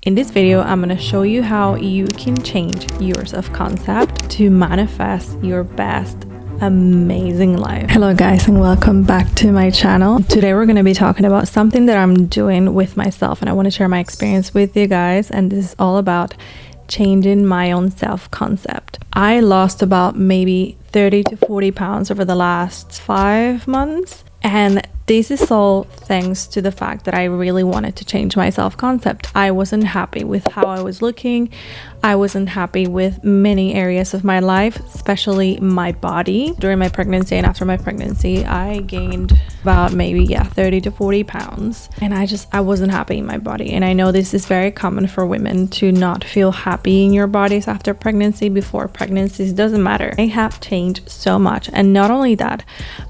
In this video, I'm going to show you how you can change your self-concept to manifest your best amazing life. Hello guys, and welcome back to my channel. Today we're going to be talking about something that I'm doing with myself, and I want to share my experience with you guys. And this is all about changing my own self-concept. I lost about maybe 30 to 40 pounds over the last 5 months, and this is all thanks to the fact that I really wanted to change my self-concept. I wasn't happy with how I was looking. I wasn't happy with many areas of my life, especially my body. During my pregnancy and after my pregnancy, I gained about maybe 30 to 40 pounds, and I wasn't happy in my body. And I know this is very common for women to not feel happy in your bodies after pregnancy, before pregnancies, doesn't matter. I have changed so much, and not only that,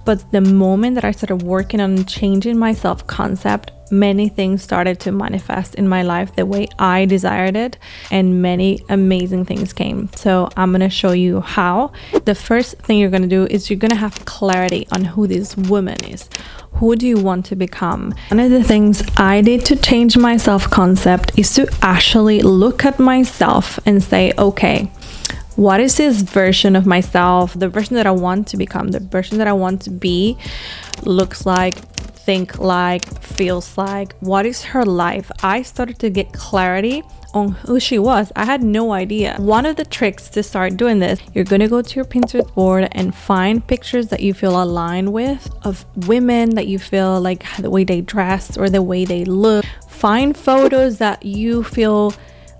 but the moment that I started working on changing my self-concept, many things started to manifest in my life the way I desired it, and many amazing things came. So I'm going to show you how. The first thing you're going to do is you're going to have clarity on who this woman is. Who do you want to become? One of the things I did to change my self-concept is to actually look at myself and say, okay, what is this version of myself, the version that I want to become, the version that I want to be, looks like, think like, feels like? What is her life? I started to get clarity on who she was. I had no idea. One of the tricks to start doing this, you're gonna go to your Pinterest board and find pictures that you feel aligned with, of women that you feel like the way they dress or the way they look. Find photos that you feel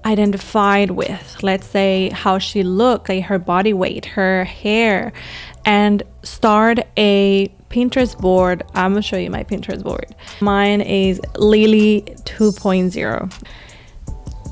identified with. Let's say how she looked, like her body weight, her hair, and start a Pinterest board. I'm gonna show you my Pinterest board. Mine is Lily 2.0.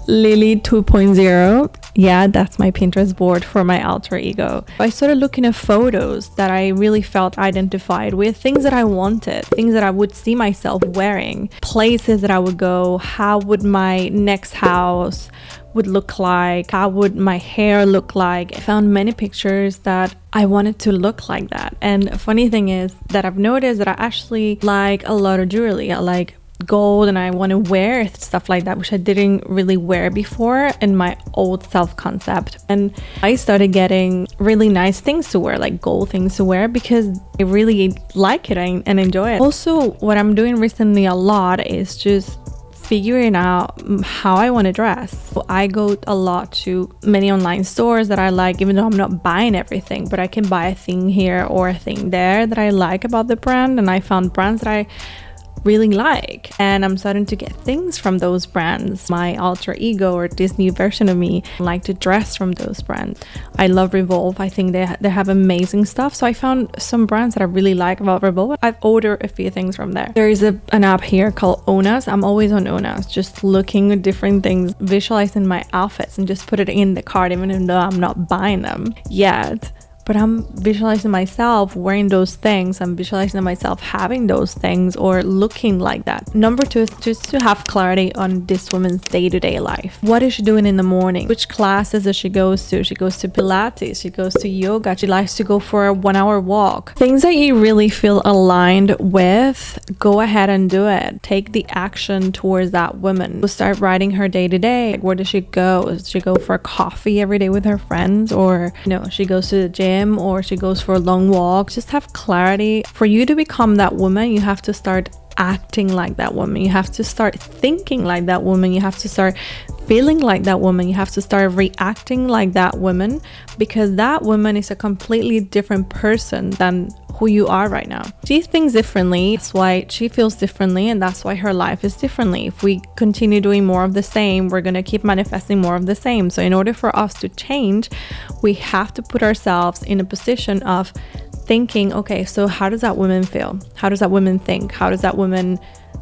Lily 2.0. Yeah, that's my Pinterest board for my alter ego. I started looking at photos that I really felt identified with, things that I wanted, things that I would see myself wearing, places that I would go, how would my next house would look like, how would my hair look like. I found many pictures that I wanted to look like that. And the funny thing is that I've noticed that I actually like a lot of jewelry. I like gold, and I want to wear stuff like that, which I didn't really wear before in my old self-concept. And I started getting really nice things to wear, like gold things to wear, because I really like it and enjoy it. Also, what I'm doing recently a lot is just figuring out how I want to dress. So I go a lot to many online stores that I like, even though I'm not buying everything, but I can buy a thing here or a thing there that I like about the brand. And I found brands that I really like, and I'm starting to get things from those brands. My alter ego, or this new version of me, like to dress from those brands. I love Revolve. I think they have amazing stuff. So I found some brands that I really like about Revolve. I've ordered a few things from there. There is an app here called Onas. I'm always on Onas, just looking at different things, visualizing my outfits, and just put it in the cart, even though I'm not buying them yet. But I'm visualizing myself wearing those things. I'm visualizing myself having those things or looking like that. Number 2 is just to have clarity on this woman's day-to-day life. What is she doing in the morning? Which classes does she goes to? She goes to Pilates. She goes to yoga. She likes to go for a 1-hour walk. Things that you really feel aligned with, go ahead and do it. Take the action towards that woman. We'll start writing her day-to-day. Like, where does she go? Does she go for a coffee every day with her friends? Or, she goes to the gym, or she goes for a long walk. Just have clarity. For you to become that woman, you have to start acting like that woman. You have to start thinking like that woman. You have to start feeling like that woman. You have to start reacting like that woman, because that woman is a completely different person than who you are right now. She thinks differently. That's why she feels differently, and that's why her life is differently. If we continue doing more of the same, we're going to keep manifesting more of the same. So in order for us to change, we have to put ourselves in a position of thinking, okay, so how does that woman feel? How does that woman think? How does that woman,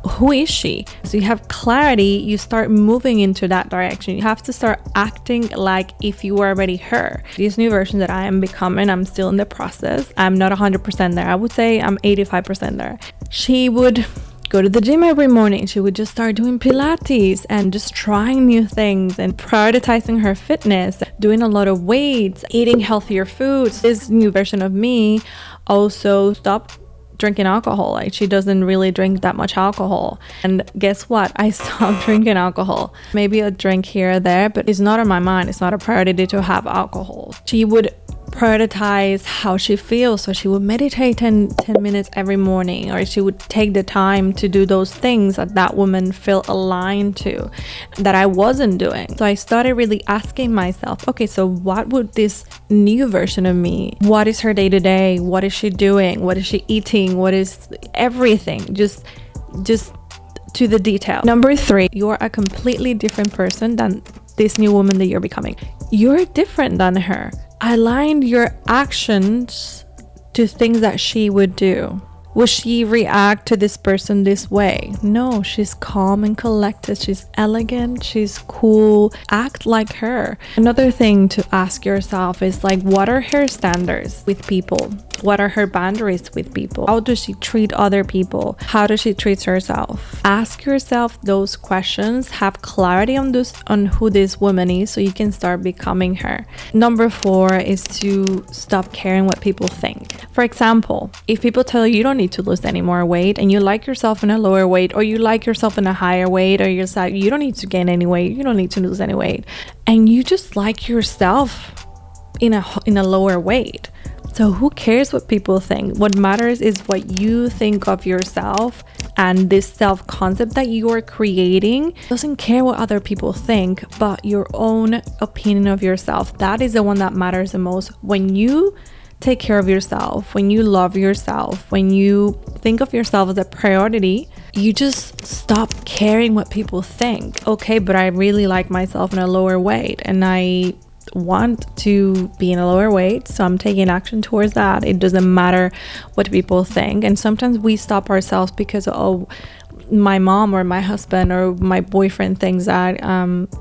who is she? So you have clarity, you start moving into that direction. You have to start acting like if you were already her. This new version that I am becoming, I'm still in the process. I'm not 100% there. I would say I'm 85% there. She would go to the gym every morning. She would just start doing Pilates and just trying new things and prioritizing her fitness, doing a lot of weights, eating healthier foods. This new version of me also stopped drinking alcohol. Like, she doesn't really drink that much alcohol. And guess what? I stopped drinking alcohol. Maybe a drink here or there, but it's not on my mind. It's not a priority to have alcohol. She would prioritize how she feels, so she would meditate 10 minutes every morning, or she would take the time to do those things that woman felt aligned to that I wasn't doing. So I started really asking myself, okay, so what would this new version of me, what is her day-to-day, what is she doing, what is she eating, what is everything, just to the detail. Number 3, you're a completely different person than this new woman that you're becoming. You're different than her. Align your actions to things that she would do. Will she react to this person this way? No, she's calm and collected. She's elegant. She's cool. Act like her. Another thing to ask yourself is like, what are her standards with people? What are her boundaries with people? How does she treat other people? How does she treat herself? Ask yourself those questions. Have clarity on who this woman is, so you can start becoming her. Number 4 is to stop caring what people think. For example, if people tell you don't need to lose any more weight, and you like yourself in a lower weight, or you like yourself in a higher weight, or you're like, you don't need to gain any weight, you don't need to lose any weight, and you just like yourself in a lower weight. So who cares what people think? What matters is what you think of yourself, and this self-concept that you are creating doesn't care what other people think, but your own opinion of yourself. That is the one that matters the most. When you take care of yourself, when you love yourself, when you think of yourself as a priority, you just stop caring what people think. Okay, but I really like myself in a lower weight, and I want to be in a lower weight, so I'm taking action towards that. It doesn't matter what people think. And sometimes we stop ourselves because, oh, my mom or my husband or my boyfriend thinks that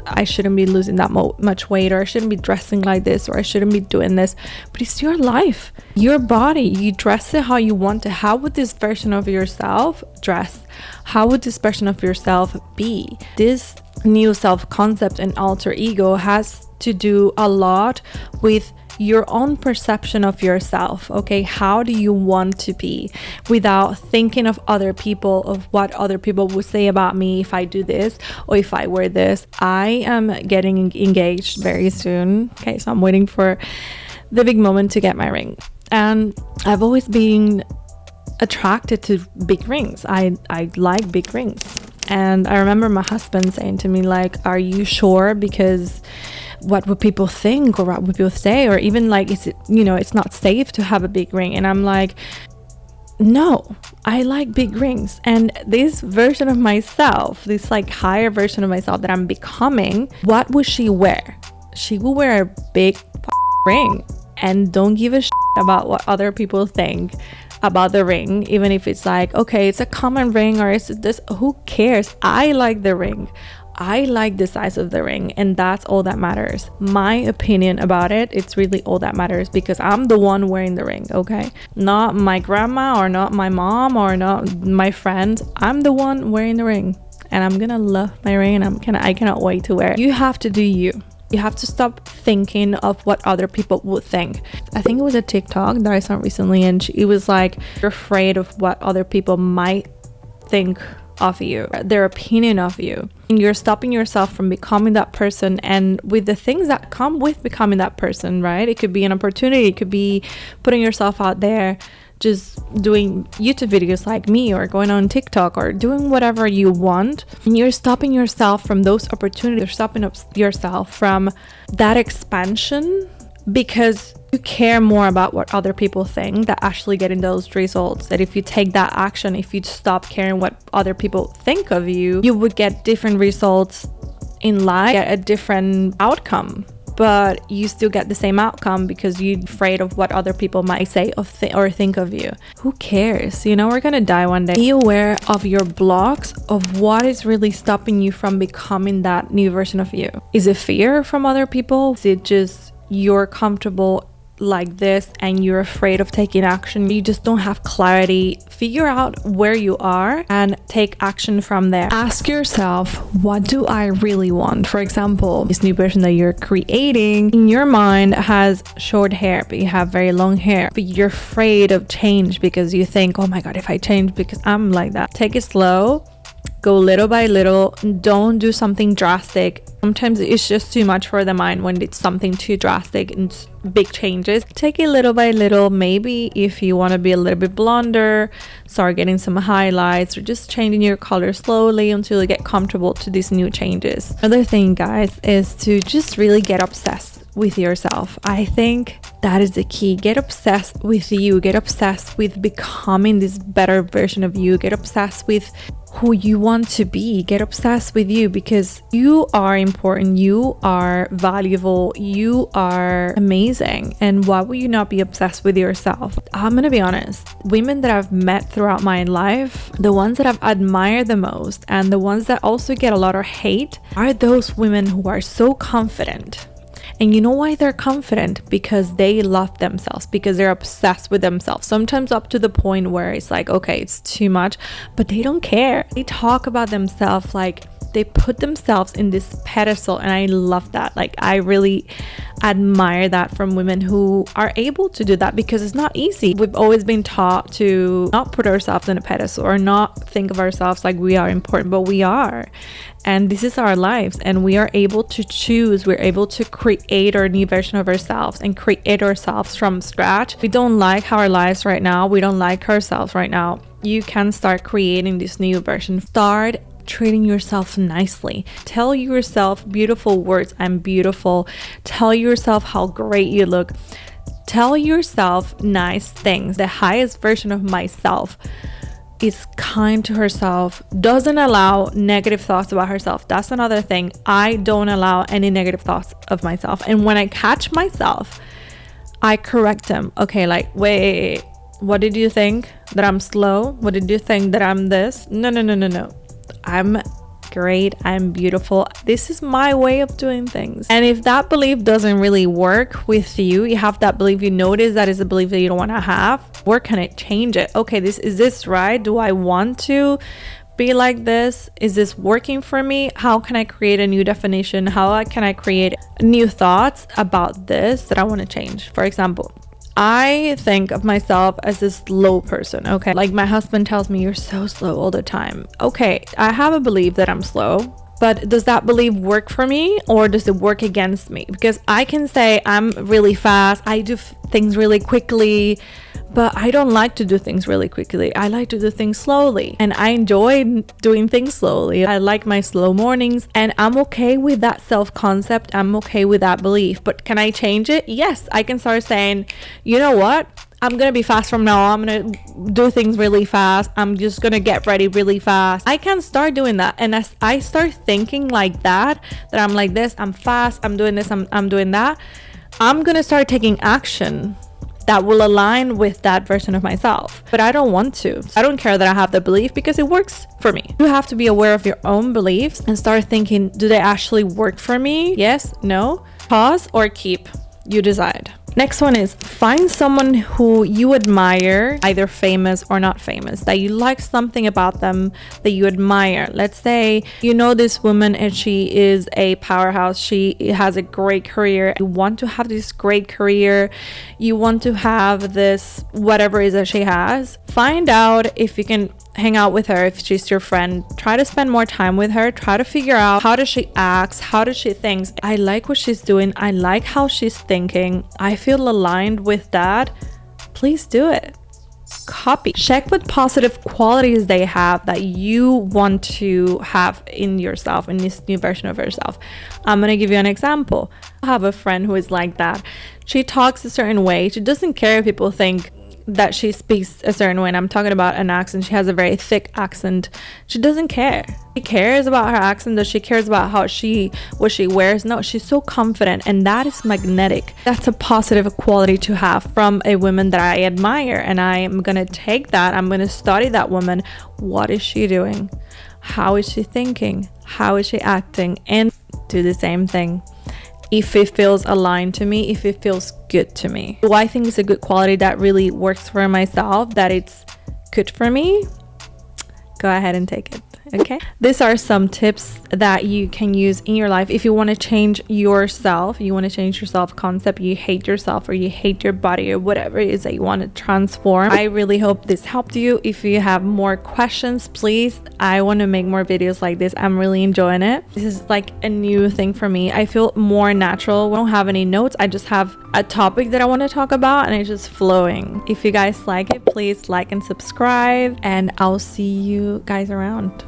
I shouldn't be losing that much weight, or I shouldn't be dressing like this, or I shouldn't be doing this. But it's your life, your body. You dress it how you want to. How would this version of yourself dress? How would this version of yourself be? This new self-concept and alter ego has to do a lot with your own perception of yourself. Okay, how do you want to be without thinking of other people, of what other people would say about me if I do this or if I wear this. I am getting engaged very soon. Okay, so I'm waiting for the big moment to get my ring, and I've always been attracted to big rings. I like big rings. And I remember my husband saying to me, like, are you sure? Because what would people think, or what would people say, or even like, is it, it's not safe to have a big ring? And I'm like, no, I like big rings. And this version of myself, this like higher version of myself that I'm becoming, what would she wear? She will wear a big ring and don't give a shit about what other people think about the ring, even if it's like, okay, it's a common ring, or is it this, who cares? I like the ring. I like the size of the ring, and that's all that matters. My opinion about it, it's really all that matters, because I'm the one wearing the ring, okay? Not my grandma, or not my mom, or not my friends. I'm the one wearing the ring, and I'm gonna love my ring, and I cannot wait to wear it. You have to do you. You have to stop thinking of what other people would think. I think it was a TikTok that I saw recently, and it was like, you're afraid of what other people might think of you, their opinion of you, and you're stopping yourself from becoming that person. And with the things that come with becoming that person, right? It could be an opportunity, it could be putting yourself out there, just doing YouTube videos like me, or going on TikTok, or doing whatever you want. And you're stopping yourself from those opportunities. You're stopping yourself from that expansion because you care more about what other people think that actually getting those results. That if you take that action, if you stop caring what other people think of you, you would get different results in life, get a different outcome. But you still get the same outcome because you're afraid of what other people might say or think of you. Who cares? We're gonna die one day. Be aware of your blocks, of what is really stopping you from becoming that new version of you. Is it fear from other people? Is it just you're comfortable like this and you're afraid of taking action, you just don't have clarity, figure out where you are and take action from there. Ask yourself, what do I really want? For example, this new person that you're creating in your mind has short hair, but you have very long hair, but you're afraid of change because you think, oh my God, if I change because I'm like that. Take it slow. Go little by little. Don't do something drastic. Sometimes it's just too much for the mind when it's something too drastic and big changes. Take it little by little. Maybe if you want to be a little bit blonder, start getting some highlights or just changing your color slowly until you get comfortable to these new changes. Another thing, guys, is to just really get obsessed with yourself. I think that is the key. Get obsessed with you. Get obsessed with becoming this better version of you. Get obsessed with who you want to be. Get obsessed with you because you are important. You are valuable. You are amazing. And why would you not be obsessed with yourself? I'm gonna be honest. Women that I've met throughout my life, the ones that I've admired the most and the ones that also get a lot of hate are those women who are so confident. And you know why they're confident? Because they love themselves, because they're obsessed with themselves. Sometimes up to the point where it's like, okay, it's too much, but they don't care. They talk about themselves like they put themselves in this pedestal, and I love that. Like, I really admire that from women who are able to do that because it's not easy. We've always been taught to not put ourselves in a pedestal or not think of ourselves like we are important, but we are. And this is our lives, and we are able to choose. We're able to create our new version of ourselves and create ourselves from scratch. We don't like our lives right now. We don't like ourselves right now. You can start creating this new version. Start treating yourself nicely. Tell yourself beautiful words. I'm beautiful. Tell yourself how great you look. Tell yourself nice things. The highest version of myself is kind to herself, doesn't allow negative thoughts about herself. That's another thing. I don't allow any negative thoughts of myself. And when I catch myself, I correct them. Okay, like, wait, what did you think? That I'm slow? What did you think? That I'm this? No. I'm great. I'm beautiful. This is my way of doing things. And if that belief doesn't really work with you, you have that belief, you notice that is a belief that you don't want to have, where can I change it? Okay, is this right? Do I want to be like this? Is this working for me? How can I create a new definition? How can I create new thoughts about this that I want to change? For example, I think of myself as a slow person, okay? Like, my husband tells me, you're so slow all the time. Okay, I have a belief that I'm slow, but does that belief work for me or does it work against me? Because I can say I'm really fast, I do things really quickly, but I don't like to do things really quickly. I like to do things slowly, and I enjoy doing things slowly. I like my slow mornings, and I'm okay with that self-concept. I'm okay with that belief. But can I change it? Yes, I can start saying, you know what? I'm gonna be fast from now on. I'm gonna do things really fast. I'm just gonna get ready really fast. I can start doing that. And as I start thinking like that I'm like this, I'm fast, I'm doing this, I'm doing that, I'm gonna start taking action that will align with that version of myself. But I don't want to. I don't care that I have the belief because it works for me. You have to be aware of your own beliefs and start thinking, do they actually work for me? Yes, no, pause or keep. You decide. Next one is find someone who you admire, either famous or not famous, that you like something about them that you admire. Let's say you know this woman and she is a powerhouse. She has a great career. You want to have this great career. You want to have this whatever it is that she has. Find out if you can hang out with her, if she's your friend. Try to spend more time with her. Try to figure out, how does she act? How does she think? I like what she's doing. I like how she's thinking. I feel aligned with that. Please do it. Copy. Check what positive qualities they have that you want to have in yourself, in this new version of yourself. I'm gonna give you an example. I have a friend who is like that. She talks a certain way. She doesn't care if people think that she speaks a certain way, and I'm talking about an accent. She has a very thick accent. She doesn't care. She cares about her accent. Does she cares about what she wears? No, she's so confident, and that is magnetic. That's a positive quality to have from a woman that I admire, and I am gonna take that. I'm gonna study that woman. What is she doing? How is she thinking? How is she acting? And do the same thing. if it feels aligned to me, if it feels good to me. Do I think it's a good quality that really works for myself, that it's good for me? Go ahead and take it. Okay, these are some tips that you can use in your life if you want to change yourself, you want to change your self concept, you hate yourself or you hate your body or whatever it is that you want to transform. I really hope this helped you. If you have more questions, please, I want to make more videos like this. I'm really enjoying it. This is like a new thing for me. I feel more natural. We don't have any notes, I just have a topic that I want to talk about and it's just flowing. If you guys like it, please like and subscribe, and I'll see you guys around.